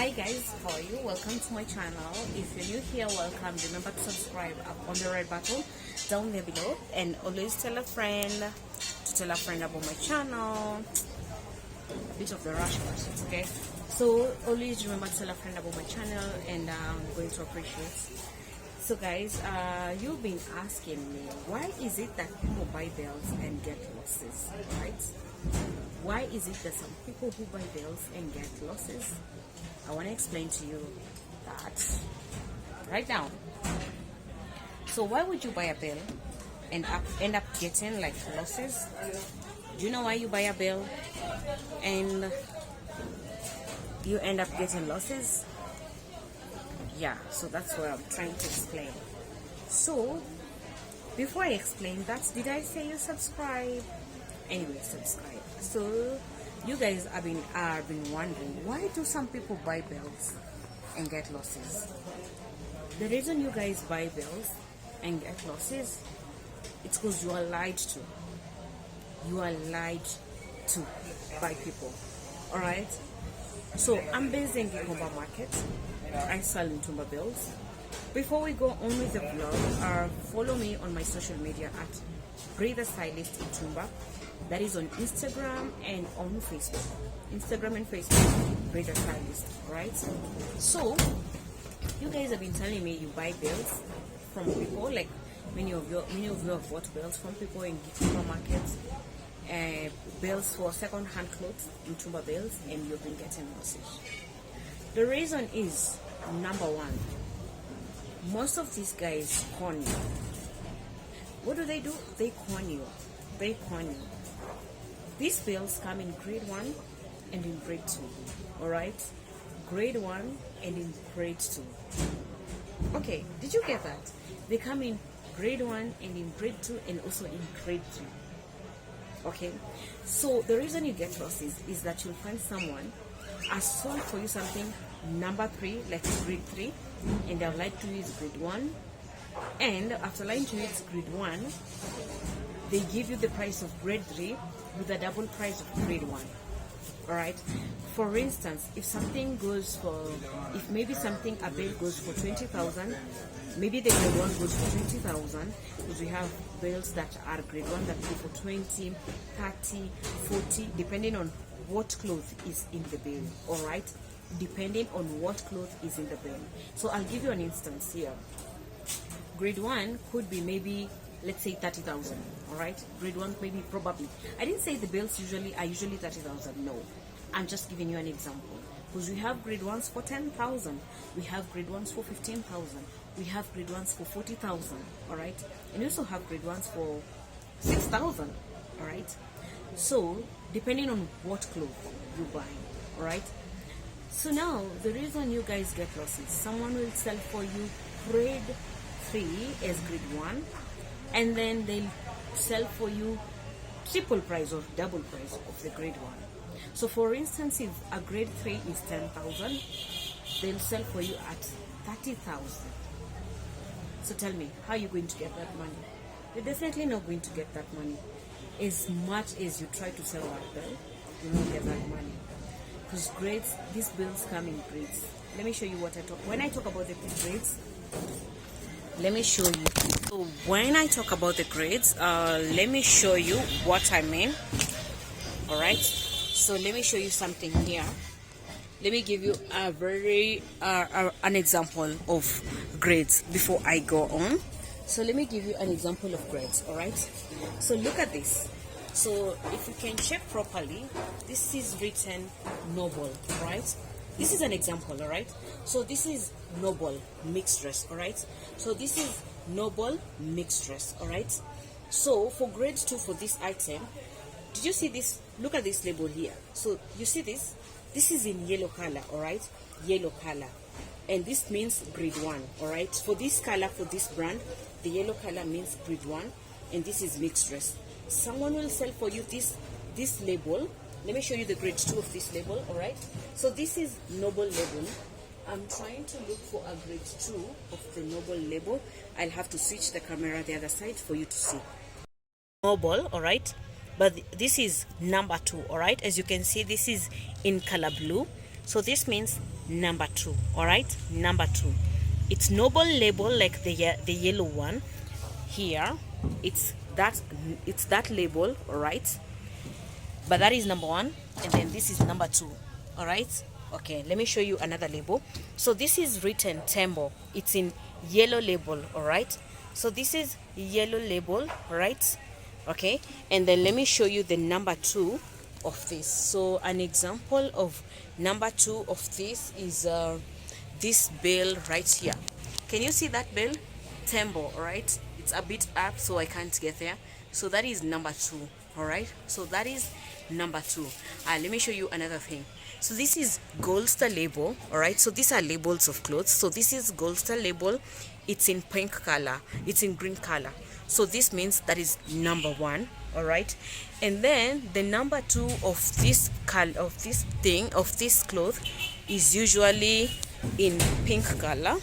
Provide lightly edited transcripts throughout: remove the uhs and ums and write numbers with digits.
Hi guys, how are you? Welcome to my channel. If you're new here, welcome. Remember to subscribe up on the red button down there below, and always tell a friend about my channel. A bit of the rush, but it's okay. So always remember to tell a friend about my channel, and I'm going to appreciate. So guys, you've been asking me, why is it that people buy bells and get losses, right? Why is it that some people who buy bells and get losses? I want to explain to you that right now. So why would you buy a bell and end up getting like losses? Do you know why you buy a bell and you end up getting losses? Yeah, so that's what I'm trying to explain. So before I explain that, did I say you subscribe? Anyway, subscribe. So you guys have been wondering, why do some people buy bells and get losses? The reason you guys buy bells and get losses, it's because you are lied to. You are lied to by people. Alright? So I'm based in Mtumba market. I sell Mtumba Bales. Before we go on with the vlog, follow me on my social media at Breather Stylist Mtumba. That is on Instagram and on Facebook. Instagram and Facebook, Breather Stylist, right? So you guys have been telling me you buy bells from people, like many of you have bought bells from people in supermarkets, bells for second-hand clothes, Mtumba Bales, and you've been getting losses. The reason is, number one, most of these guys con you. What do? They con you. They con you. These bells come in grade 1 and in grade 2. Alright? Grade 1 and in grade 2. Okay, did you get that? They come in grade 1 and in grade 2 and also in grade 3. Okay? So the reason you get losses is that you'll find someone has sold for you something number 3, like grade 3, and they've lied to you is grade 1. And after lying to you it's grade 1, they give you the price of grade 3 with a double price of grade 1. Alright? For instance, if maybe something, a bale goes for 20,000, maybe the grade 1 goes for 20,000, because we have bales that are grade 1 that go for 20, 30, 40, depending on what cloth is in the bale. Alright? Depending on what cloth is in the bale. So I'll give you an instance here. Grade 1 could be maybe, let's say 30,000. Alright, grade 1 maybe, probably. I didn't say the bills are usually 30,000. No, I'm just giving you an example, because we have grade 1s for 10,000, we have grade 1s for 15,000, we have grade 1s for 40,000. Alright, and we also have grade 1s for 6,000. Alright, so depending on what cloth you buy. Alright, so now the reason you guys get losses, someone will sell for you grade 3 as grade 1, and then they'll sell for you triple price or double price of the grade 1. So for instance, if a grade 3 is 10,000, they'll sell for you at 30,000. So tell me, how are you going to get that money? You're definitely not going to get that money. As much as you try to sell that bill, you won't get that money. Because grades, these bills come in grades. Let me show you what I talk. When I talk about the grades, let me show you. So when I talk about the grades, let me show you what I mean. Alright, so let me show you something here. Let me give you a very an example of grades before I go on. So let me give you an example of grades. Alright, so look at this. So if you can check properly, this is written noble, right? This is an example. Alright, so this is noble mixed dress. Alright, so this is noble mixed dress. Alright, so for grade 2, for this item, did you see this? Look at this label here. So you see this is in yellow color. Alright, yellow color, and this means grade 1. Alright, for this color, for this brand, the yellow color means grade 1, and this is mixed dress. Someone will sell for you this label. Let me show you the grade 2 of this label. Alright, so this is noble label. I'm trying to look for a grade 2 of the noble label. I'll have to switch the camera the other side for you to see. Noble, alright, but this is number 2. Alright, as you can see, this is in color blue. So this means number 2. All right, number 2. It's noble label like the yellow one here. It's that label. All right, but that is number 1, and then this is number 2. All right. Okay, let me show you another label. So this is written Tembo. It's in yellow label. All right, so this is yellow label. All right. Okay, and then let me show you the number 2 of this. So an example of number 2 of this is this bale right here. Can you see that bale? Tembo. All right, it's a bit up, so I can't get there. So that is number 2. All right, so that is number 2. Let me show you another thing. So this is Gold Star label. All right, so these are labels of clothes. So this is Gold Star label. It's in pink color, it's in green color, so this means that is number 1. All right, and then the number 2 of this color, of this thing, of this cloth, is usually in pink color.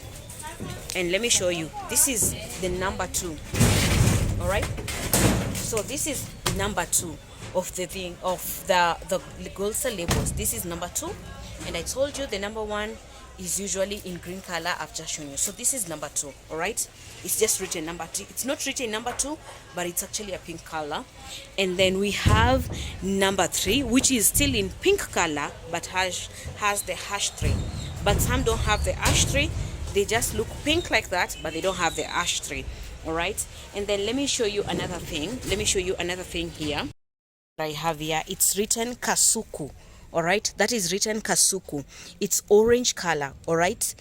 And let me show you, this is the number 2. All right, so this is number 2 of the thing, of the Gold Star labels. This is number 2, and I told you the number 1 is usually in green color. I've just shown you. So this is number 2. All right, it's just written number 2. It's not written number 2, but it's actually a pink color. And then we have number 3, which is still in pink color, but has the hash 3. But some don't have the hash 3. They just look pink like that, but they don't have the hash 3. All right, and then let me show you another thing. Let me show you another thing here. I have here, it's written Kasuku. All right, that is written Kasuku. It's orange color. All right,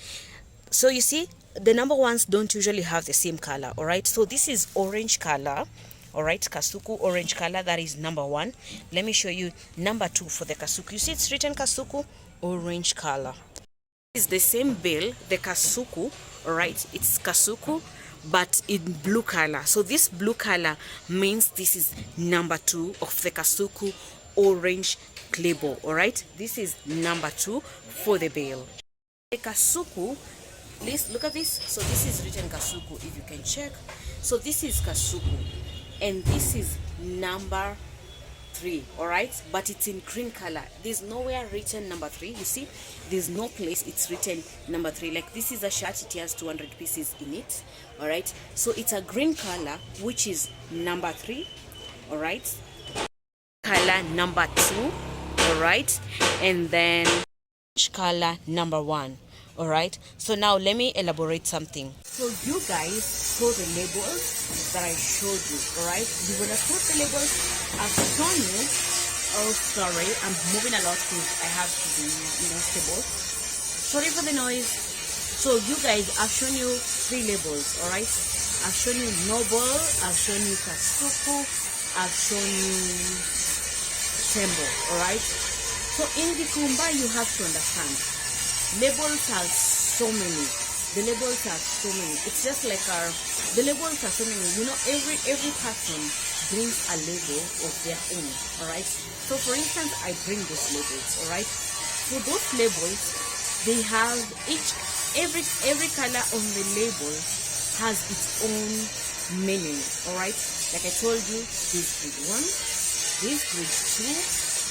so you see the number 1s don't usually have the same color. All right, so this is orange color. All right, Kasuku, orange color, that is number 1. Let me show you number 2 for the Kasuku. You see it's written Kasuku, orange color. It's the same bill, the Kasuku. All right, it's Kasuku, but in blue color. So this blue color means this is number 2 of the Kasuku orange label. All right, this is number 2 for the bale. The Kasuku, please look at this. So this is written Kasuku, if you can check. So this is Kasuku, and this is number 3. All right, but it's in green color. There's nowhere written number 3. You see, there's no place it's written number 3. Like this is a shirt, it has 200 pieces in it. All right, so it's a green color, which is number 3. All right, color number 2. All right, and then color number 1. All right, so now let me elaborate something. So you guys saw the labels that I showed you. All right, you're gonna put the labels I've shown you. Oh, sorry, I'm moving a lot because I have to be, stable. Sorry for the noise. So you guys, I've shown you 3 labels. All right, I've shown you Noble, I've shown you Kasuku, I've shown you Tembo. All right, so in the Kumba you have to understand, labels are so many. The labels are so many. It's just like the labels are so many. Every person brings a label of their own. All right, so for instance, I bring those labels. All right, so those labels, they have every color on the label has its own meaning. All right, like I told you, this grade 1, this grade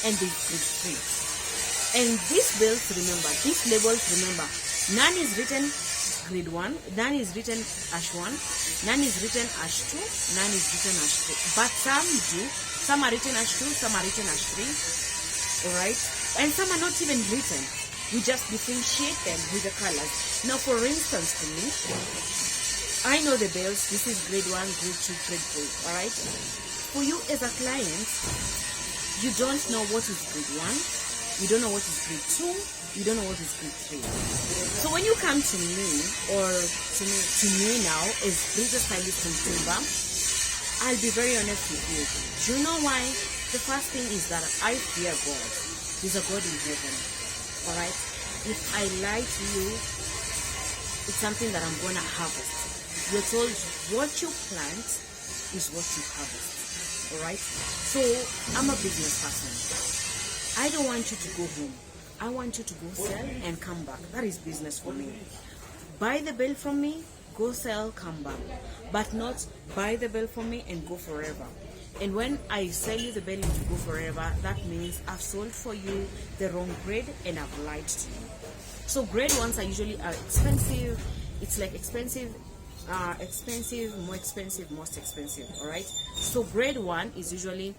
2, and this grade 3. And these bills, remember, these labels, remember, none is written grade 1, none is written ash 1, none is written ash 2, none is written ash 3. But some do. Some are written ash 2, some are written ash 3. Alright? And some are not even written. We just differentiate them with the colors. Now, for instance, to me, I know the bills. This is grade 1, grade 2, grade 3. Alright? For you as a client, you don't know what is grade 1. You don't know what is grade 2, you don't know what is grade 3. So when you come to me, or to me now as business stylist in Mtumba, I'll be very honest with you. Do you know why? The first thing is that I fear God. There's a God in heaven. Alright? If I lie to you, it's something that I'm gonna harvest. You're told what you plant is what you harvest. Alright? So I'm a business person. I don't want you to go home. I want you to go sell and come back. That is business for me. Buy the bill from me, go sell, come back. But not buy the bill from me and go forever. And when I sell you the bale to go forever, that means I've sold for you the wrong grade and I've lied to you. So grade ones are usually expensive. It's like expensive, expensive, more expensive, most expensive. All right. So grade one is usually,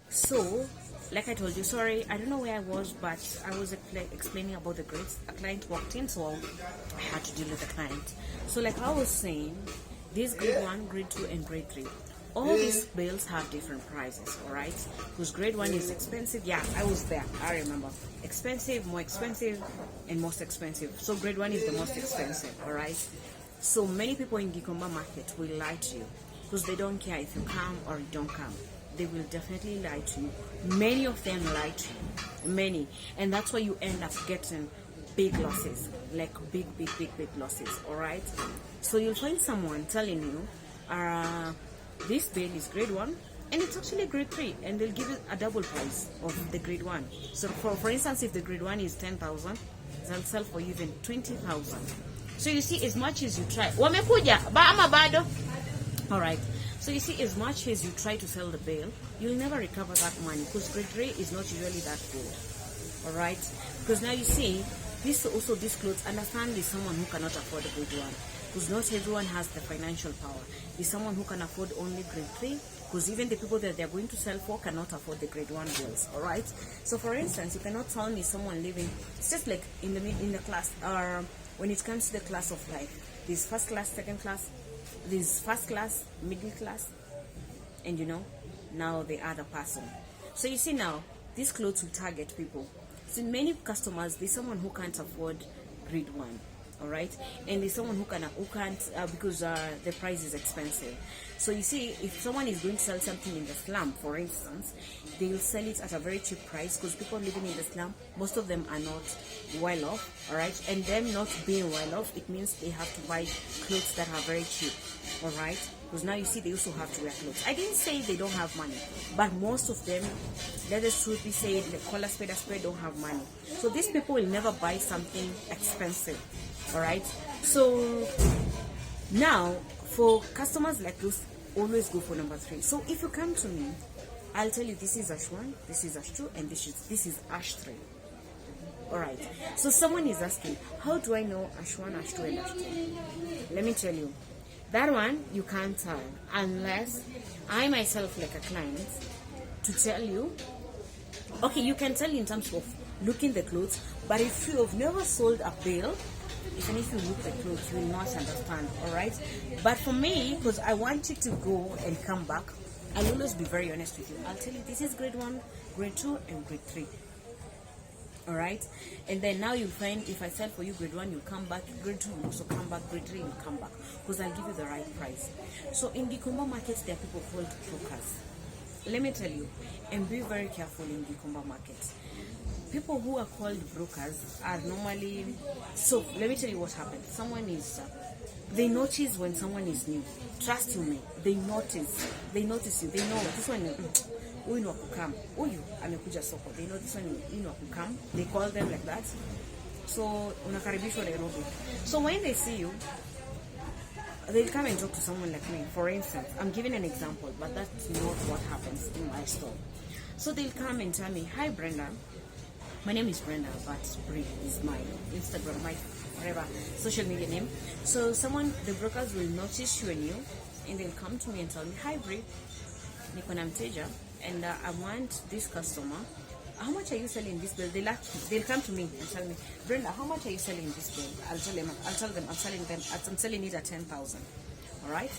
so like I told you, sorry, I don't know where I was, but I was explaining about the grades. A client walked in, so I had to deal with the client. So like I was saying, this grade one, grade two, and grade three, all these bales have different prices, all right? Because grade one is expensive. Yeah, I was there. I remember. Expensive, more expensive, and most expensive. So grade one is the most expensive, all right? So many people in Gikomba market will lie to you because they don't care if you come or you don't come. They will definitely lie to you. Many of them lie to you. Many. And that's why you end up getting big losses. Like big losses, all right? So you'll find someone telling you, this bale is grade one and it's actually grade three, and they'll give you a double price of the grade one. So for instance, if the grade one is 10,000, they'll sell for you even 20,000. So you see, as much as you try, wamekuja ba ama bado, all right. So you see, as much as you try to sell the bale, you'll never recover that money because grade three is not usually that good, all right? Because now you see, this clothes, understand, is someone who cannot afford a grade one. Because not everyone has the financial power. There's someone who can afford only grade 3, because even the people that they're going to sell for cannot afford the grade 1 bills, all right? So for instance, you cannot tell me someone living, it's just like in the class, or when it comes to the class of life, there's first class, second class, there's first class, middle class, and now the other person. So you see now, these clothes will target people. So many customers, there's someone who can't afford grade 1. All right, and there's someone who can't because the price is expensive. So you see, if someone is going to sell something in the slum, for instance, they will sell it at a very cheap price because people living in the slum, most of them are not well off, all right? And them not being well off, it means they have to buy clothes that are very cheap, all right? Because now you see, they also have to wear clothes. I didn't say they don't have money, but most of them, let us truth be said, call a spade, don't have money. So these people will never buy something expensive. All right, so now for customers like this, always go for number 3. So if you come to me, I'll tell you this is ash 1, this is ash 2, and this is ash 3. All right, so someone is asking, how do I know ash 1, ash 2, and ash 3? Let me tell you, that one you can't tell unless I myself, like a client, to tell you. Okay, you can tell in terms of looking the clothes, but if you have never sold a bale, even if you look at the clothes, you will not understand, all right? But for me, because I want you to go and come back, I'll always be very honest with you. I'll tell you, this is grade 1, grade 2, and grade 3. All right? And then now you'll find, if I sell for you grade 1, you'll come back. Grade 2 will also come back. Grade 3 will come back. Because I'll give you the right price. So in Gikomba markets, there are people called brokers. Let me tell you, and be very careful in Gikomba markets. People who are called brokers are normally, so let me tell you what happened. Someone is, they notice when someone is new. Trust you me, they notice you. They know this one, huyu ni wa kukam, huyu amekuja soko. They know this one ni wa kukam. They call them like that. So unakaribishwa Nairobi. So when they see you, they'll come and talk to someone like me. For instance, I'm giving an example, but that's not what happens in my store. So they'll come and tell me, hi Brenda, my name is Brenda, but Brie is my Instagram, my whatever social media name. So the brokers will notice you are new, and they'll come to me and tell me, hi Brie, niko na mteja, and I want this customer. How much are you selling this bill? They'll come to me and tell me, Brenda, how much are you selling this bill? I'll tell them I'm selling it at 10,000. All right.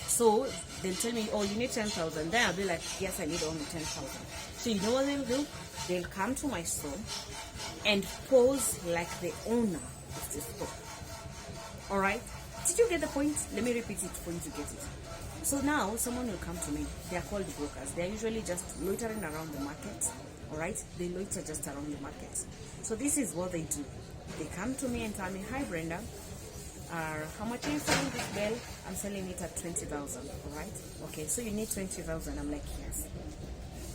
So they'll tell me, oh, you need 10,000. Then I'll be like, yes, I need only 10,000. So you know what they'll do? They'll come to my store and pose like the owner of the store. All right? Did you get the point? Let me repeat it for you to get it. So now someone will come to me. They are called brokers. They are usually just loitering around the market. All right? They loiter just around the market. So this is what they do. They come to me and tell me, hi Brenda, how much are you selling this bell? I'm selling it at 20,000. All right? Okay, so you need 20,000. I'm like, yes.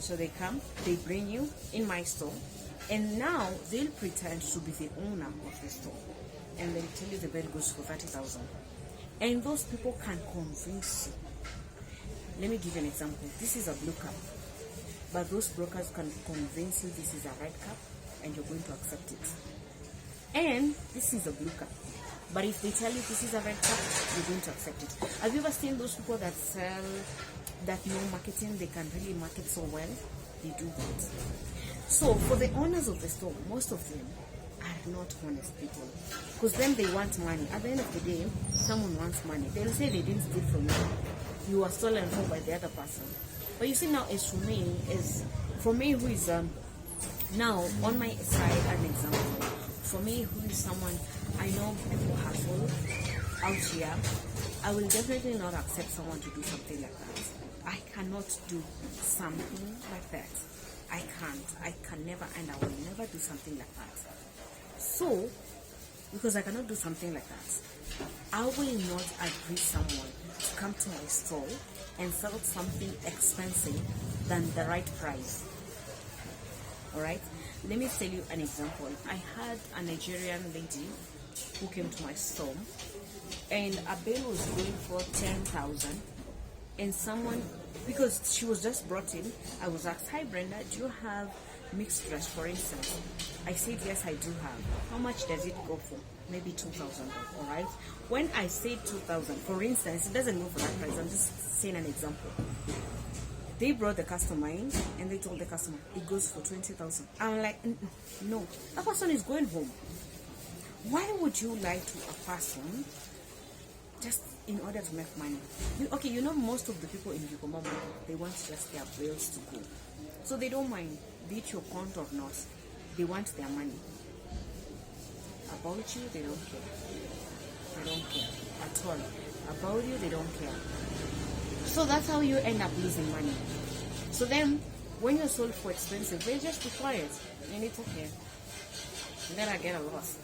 So they come, they bring you in my store, and now they'll pretend to be the owner of the store, and they'll tell you the bell goes for 30,000. And those people can convince you. Let me give you an example. This is a blue cap, but those brokers can convince you this is a red cap and you're going to accept it. And this is a blue cap, but if they tell you this is a red cap, you're going to accept it. Have you ever seen those people that sell, that know marketing, they can really market so well? They do that. So for the owners of the store, most of them are not honest people, because then they want money. At the end of the day, someone wants money. They'll say they didn't steal from you, you were stolen from by the other person. But you see, now is for me who is now on my side, an example. For me, who is someone, I know people hustle out here, I will definitely not accept someone to do something like that. I cannot do something like that. I can't. I can never, and I will never do something like that. So, because I cannot do something like that, I will not agree someone to come to my store and sell something expensive than the right price. Alright? Let me tell you an example. I had a Nigerian lady who came to my store, and a bale was going for 10,000, and someone, because she was just brought in, I was asked, "Hi Brenda, do you have mixed dress, for instance?" I said, "Yes, I do have." "How much does it go for?" "Maybe 2,000. All right. When I say 2,000, for instance, it doesn't go for that price. I'm just saying an example. They brought the customer in and they told the customer it goes for 20,000. I'm like, no, that person is going home. Why would you lie to a person just in order to make money? Okay, you know, most of the people in Yukomama, they want just their bills to go, so they don't mind, be it your count or not. They want their money. About you, they don't care. They don't care at all. About you, they don't care. So that's how you end up losing money. So then, when you're sold for expensive, they just be quiet, and it's okay. And then I get a loss.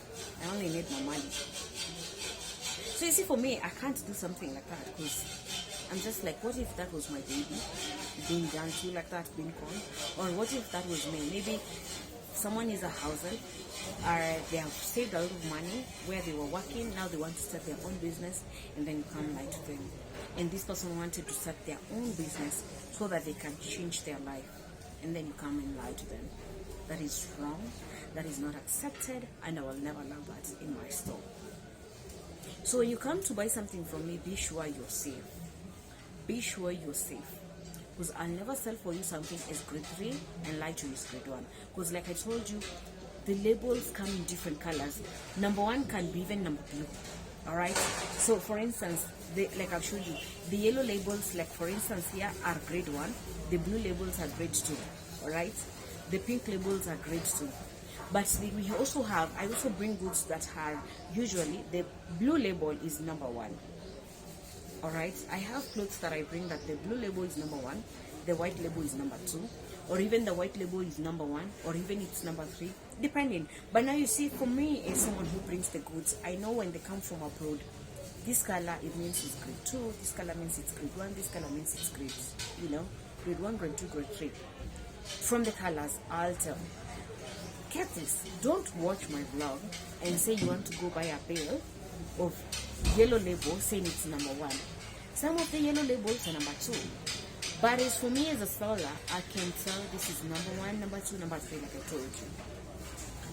I only need my money. So you see, for me, I can't do something like that, because I'm just like, what if that was my baby being done to like that, being born? Or what if that was me? Maybe someone is a houser, or they have saved a lot of money where they were working, now they want to start their own business, and then you come lie to them. And this person wanted to start their own business so that they can change their life, and then you come and lie to them. That is wrong, that is not accepted, and I will never allow that in my store. So when you come to buy something from me, be sure you're safe. Be sure you're safe. Because I'll never sell for you something as grade 3 and lie to you as grade 1. Because like I told you, the labels come in different colors. Number 1 can be even number blue. Alright? So for instance, like I've showed you, the yellow labels, like for instance here, are grade 1. The blue labels are grade 2. Alright? The pink labels are grade 2. But we also have, I also bring goods that are usually, the blue label is number 1. Alright, I have clothes that I bring that the blue label is number 1, the white label is number 2, or even the white label is number 1, or even it's number 3, depending. But now you see, for me, as someone who brings the goods, I know when they come from abroad, this color, it means it's grade 2, this color means it's grade 1, this color means it's grade, grade 1, grade 2, grade 3. From the colors, I'll tell. Get this, don't watch my vlog and say you want to go buy a bale of yellow label saying it's number 1. Some of the yellow labels are number 2. But as for me as a seller, I can tell this is number 1, number 2, number 3, like I told you.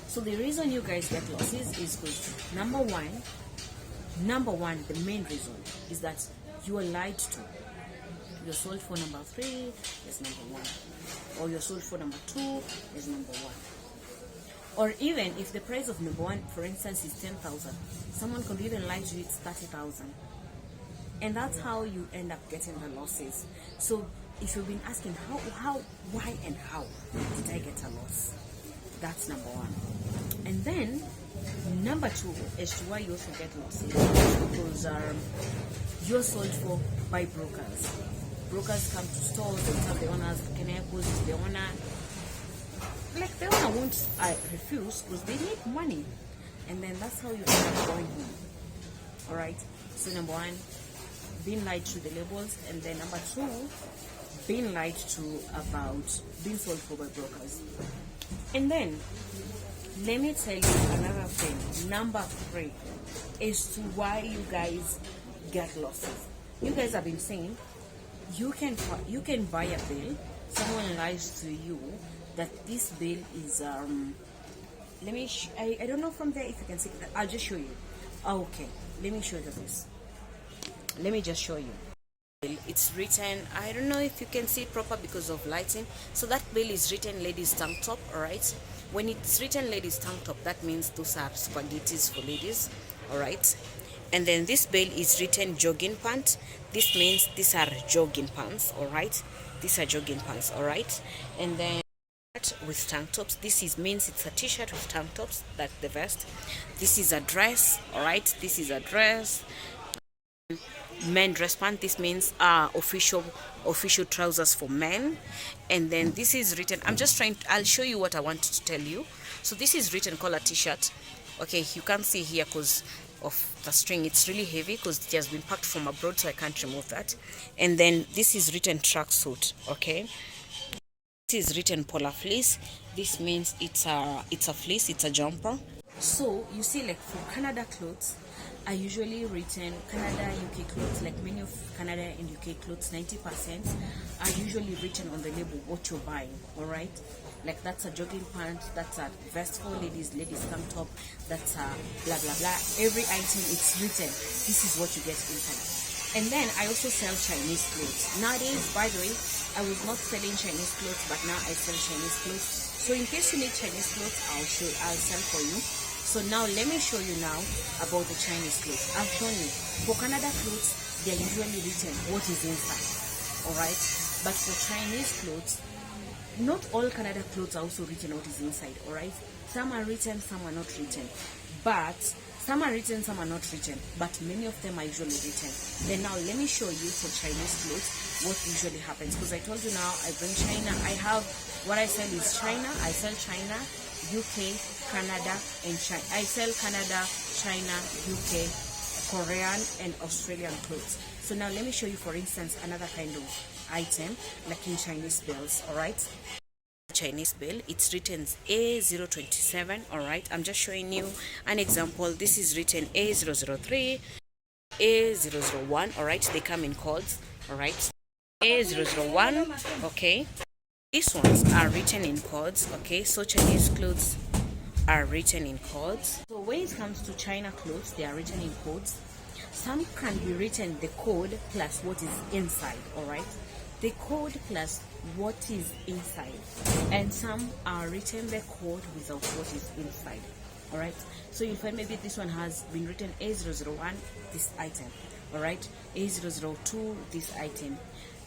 So the reason you guys get losses is because number one, the main reason is that you are lied to. You're sold for number 3, is number 1. Or you're sold for number 2, is number 1. Or even if the price of number 1, for instance, is 10,000, someone could even lie to you it's 30,000. And that's how you end up getting the losses. So if you've been asking how, why and how did I get a loss? That's number 1. And then number 2 is why you also get losses, because you're sold for by brokers. Brokers come to stores and tell the owners, can I pose to the owner? Like the owner won't refuse because they need money, and then that's how you end up going home. Alright, so number 1, being lied to the labels, and then number 2, being lied to about being sold for by brokers. And then let me tell you another thing, number 3, is to why you guys get losses. You guys have been saying you can buy a bill. Someone lies to you that this bill is let me I don't know from there if you can see. I'll just show you. Okay, let me show you this. Let me just show you. It's written, I don't know if you can see it proper because of lighting. So that bill is written ladies tank top. All right, when it's written ladies tank top, that means those are spaghettis for ladies. All right, and then this bill is written jogging pants. This means these are jogging pants. All right, these are jogging pants. All right, and then with tank tops, this is means it's a t-shirt with tank tops. That's the vest. This is a dress. All right, this is a dress. Men dress pant, this means official trousers for men. And then this is written, I'll show you what I wanted to tell you. So this is written collar t-shirt. Okay, you can't see here because of the string. It's really heavy because it has been packed from abroad, so I can't remove that. And then this is written tracksuit. Okay, this is written polar fleece. This means it's a fleece, it's a jumper. So you see, like for Canada clothes are usually written Canada, UK clothes, like many of Canada and UK clothes, 90% are usually written on the label what you're buying. All right, like that's a jogging pant, that's a vest for ladies tank top, that's a blah blah blah. Every item it's written, this is what you get inside. And then I also sell Chinese clothes nowadays. By the way, I was not selling Chinese clothes, but now I sell Chinese clothes. So in case you need Chinese clothes, I'll sell for you. So now let me show you now about the Chinese clothes. I've shown you for Canada clothes, they're usually written what is inside. All right, but for Chinese clothes, not all Canada clothes are also written what is inside. All right, some are written, some are not written, but some are written, some are not written, but many of them are usually written. Then now let me show you for Chinese clothes what usually happens, because I told you now I bring China. I have what I sell is China. I sell China, UK, Canada, and China. I sell Canada, China, UK, Korean, and Australian clothes. So now let me show you, for instance, another kind of item like in Chinese bills. All right, Chinese bill, it's written A027. all right, I'm just showing you an example. This is written A003, A001. all right, they come in codes. All right, A001. okay, these ones are written in codes. Okay, so Chinese clothes are written in codes. So when it comes to China clothes, they are written in codes. Some can be written the code plus what is inside. All right, the code plus what is inside, and some are written the code without what is inside. All right, so you'll find maybe this one has been written A001, this item. All right, A002, this item,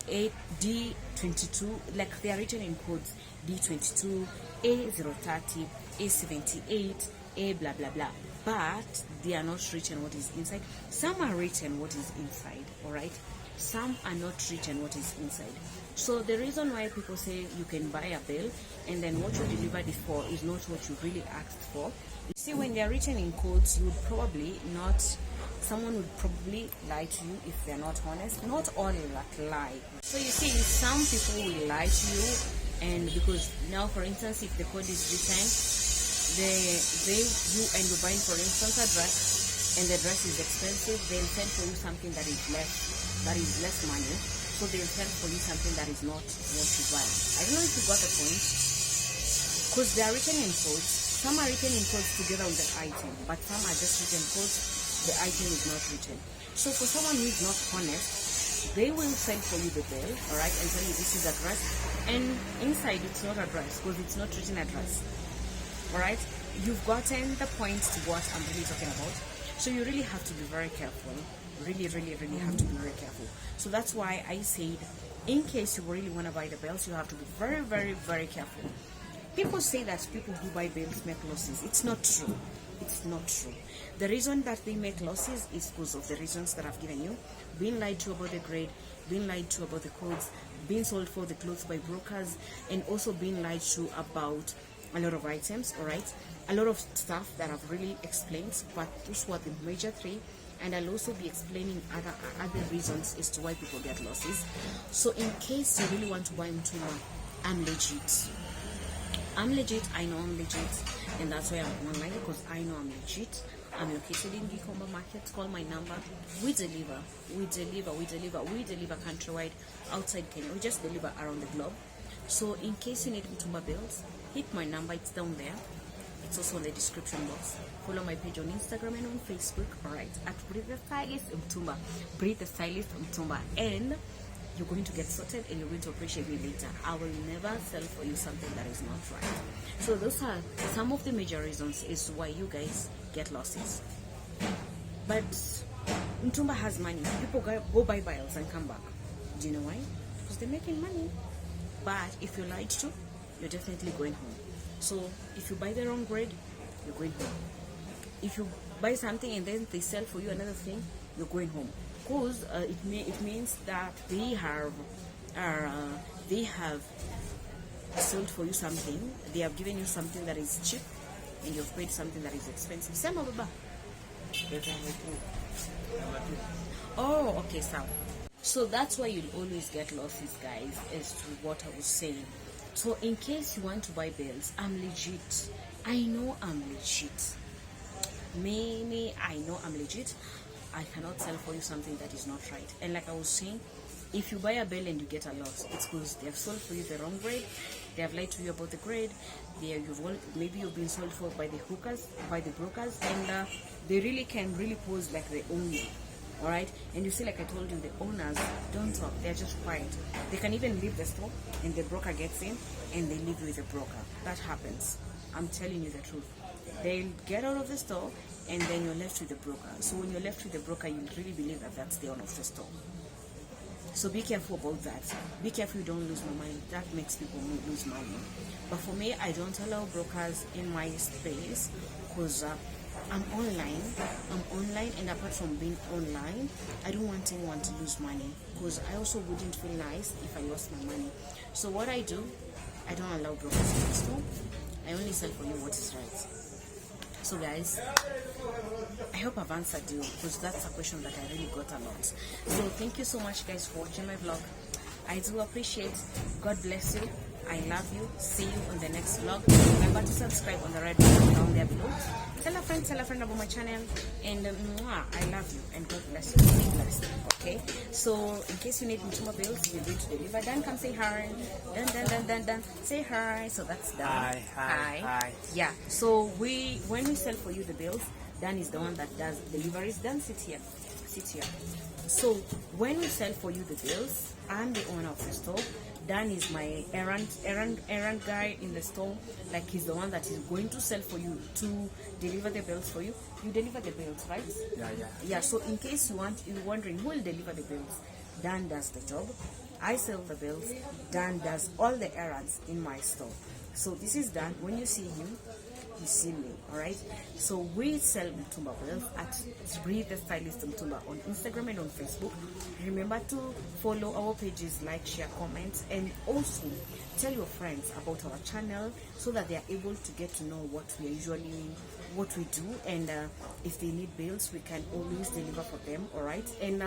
D22, like they are written in codes, D22, A030, A78, A blah blah blah, but they are not written what is inside. Some are written what is inside. All right, some are not written what is inside. So the reason why people say you can buy a bill and then what you delivered it for is not what you really asked for. You see, when they are written in codes, you would probably not, someone would probably lie to you if they're not honest. Not all that lie. So you see, some people will lie to you, and because now, for instance, if the code is written, you end up buying, for instance, a dress, and the dress is expensive, they'll sell for you something that is less money. So they'll sell for you something that is not what you buy. I don't know if you got the point, because they are written in codes. Some are written in codes together with the item, but some are just written codes. The item is not written. So for someone who is not honest, they will sell for you the bill, all right, and tell you this is a dress, and inside it's not a dress because it's not written a dress. All right, you've gotten the point to what I'm really talking about. So you really have to be very careful. Really have to be very careful. So that's why I said, in case you really want to buy the bills, you have to be very careful. People say that people who buy bills make losses. It's not true. It's not true. The reason that they make losses is because of the reasons that I've given you: being lied to about the grade, being lied to about the codes, being sold for the clothes by brokers, and also being lied to about a lot of items. All right, a lot of stuff that I've really explained, but those were the major three. And I'll also be explaining other reasons as to why people get losses. So in case you really want to buy Mtumba, I'm legit. I know I'm legit, and that's why I'm online, because I know I'm legit. I'm located in Gikomba Market. Call my number. We deliver. Countrywide, outside Kenya. We just deliver around the globe. So in case you need Mtumba Bales, hit my number. It's down there. It's also in the description box. Follow my page on Instagram and on Facebook. Alright, at Breathe the Stylist Mtumba. Breathe the Stylist Mtumba. And you're going to get sorted and you're going to appreciate me later. I will never sell for you something that is not right. So those are some of the major reasons is why you guys get losses. But Mtumba has money. People go buy Bales and come back. Do you know why? Because they're making money. But if you lied to, you're definitely going home. So if you buy the wrong grade, you're going home. If you buy something and then they sell for you another thing, you're going home. Because it means that they have sold for you something. They have given you something that is cheap, and you've paid something that is expensive. Same Baba. Oh, okay, so that's why you'll always get losses, guys, as to what I was saying. So in case you want to buy Bales, I'm legit. I know I'm legit. I know I'm legit. I cannot sell for you something that is not right. And like I was saying, if you buy a bale and you get a loss, it's because they have sold for you the wrong grade. They have lied to you about the grade. Maybe you've been sold for by the hookers, by the brokers, and they really can pose like they own you. Alright, and you see, like I told you, the owners don't talk, they're just quiet. They can even leave the store and the broker gets in and they leave with the broker. That happens. I'm telling you the truth. They'll get out of the store and then you're left with the broker. So when you're left with the broker, you really believe that that's the owner of the store. So be careful about that. Be careful you don't lose my money. That makes people lose money. But for me, I don't allow brokers in my space because I'm online, and apart from being online, I don't want anyone to lose money because I also wouldn't feel nice if I lost my money. So what I do, I don't allow brokers in the store. I only sell for you what is right. So guys, I hope I've answered you because that's a question that I really got a lot. So thank you so much, guys, for watching my vlog. I do appreciate. God bless you. I love you. See you on the next vlog. Remember to subscribe on the red button down there below. Tell a friend about my channel. And I love you. And God bless you. Be blessed. Okay? So, in case you need Mtumba Bales, we're going to deliver. Dan, come say hi. Dan. Say hi. So that's Dan. Hi. Yeah. So, when we sell for you the bills, Dan is the one that does deliveries. Dan, sit here. So, when we sell for you the bills, I'm the owner of the store. Dan is my errand guy in the store. Like, he's the one that is going to sell for you, to deliver the bills for you. You deliver the bills, right? Yeah. So in case you're wondering who will deliver the bills, Dan does the job. I sell the bills. Dan does all the errands in my store. So this is Dan. When you see him, you see me. Alright, so we sell Mtumba Bales at Breathe the Stylist Mtumba on Instagram and on Facebook. Remember to follow our pages, like, share, comment, and also tell your friends about our channel so that they are able to get to know what we do, and if they need bills, we can always deliver for them. Alright, and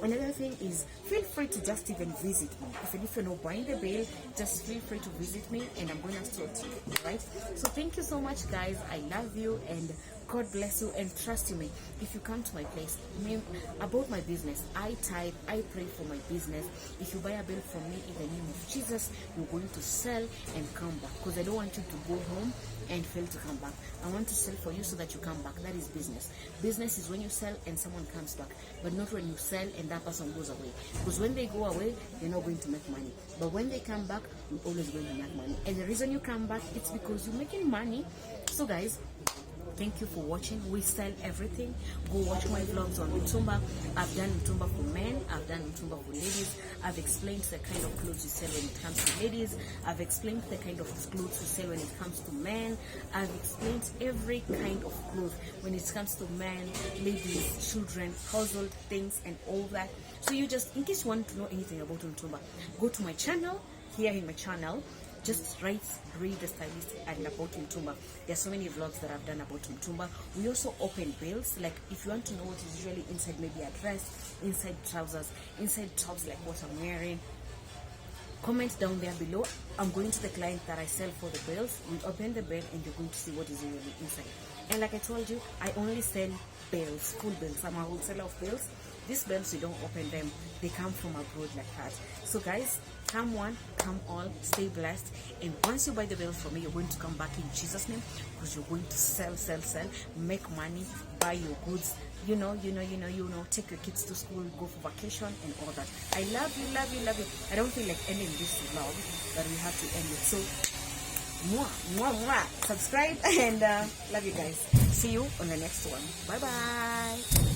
another thing is, feel free to just even visit me. If you're not buying the bill, just feel free to visit me and I'm going to sort you. Alright, so thank you so much, guys. I love you and God bless you, and trust me, if you come to my place, about my business, I tithe, I pray for my business. If you buy a bill from me in the name of Jesus, you're going to sell and come back, because I don't want you to go home and fail to come back. I want to sell for you so that you come back. That is business. Business is when you sell and someone comes back, but not when you sell and that person goes away, because when they go away, they're not going to make money, but when they come back, you're always going to make money. And the reason you come back, it's because you're making money. So guys, thank you for watching. We sell everything. Go watch my vlogs on Mtumba. I've done Mtumba for men. I've done Mtumba for ladies. I've explained the kind of clothes we sell when it comes to ladies. I've explained the kind of clothes we sell when it comes to men. I've explained every kind of clothes when it comes to men, ladies, children, household things, and all that. So you just, in case you want to know anything about Mtumba, go to my channel. Here in my channel, just write Breathe the Stylist and about Mtumba. There's so many vlogs that I've done about Mtumba. We also open bills. Like, if you want to know what is usually inside, maybe a dress, inside trousers, inside tops, like what I'm wearing, comment down there below. I'm going to the client that I sell for the bills. We open the bill and you're going to see what is usually inside. And like I told you, I only sell bells, full bells. I'm a wholesaler of bells. These bells, you don't open them, they come from abroad like that. So guys, come one, come all, stay blessed. And once you buy the bells from me, you're going to come back in Jesus' name, because you're going to sell, make money, buy your goods, take your kids to school, go for vacation and all that. I love you. I don't feel like ending this vlog, but we have to end it. So subscribe and love you guys. See you on the next one. Bye bye.